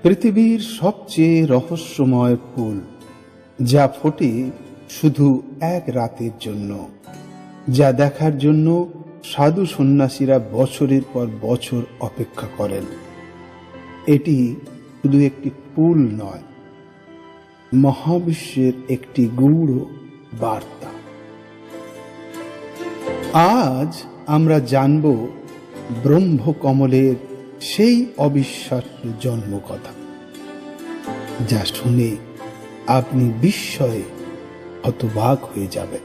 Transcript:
পৃথিবীর সবচেয়ে রহস্যময় ফুল, যা ফোটে শুধু এক রাতের জন্য, যা দেখার জন্য সাধু সন্ন্যাসীরা বছরের পর বছর অপেক্ষা করেন। এটি শুধু একটি ফুল নয়, মহাবিশ্বের একটি গূঢ় বার্তা। আজ আমরা জানব ব্রহ্মকমলের সেই অবিশ্বাস্য জন্মকথা, যা শুনে আপনি বিস্ময়ে হতবাক হয়ে যাবেন।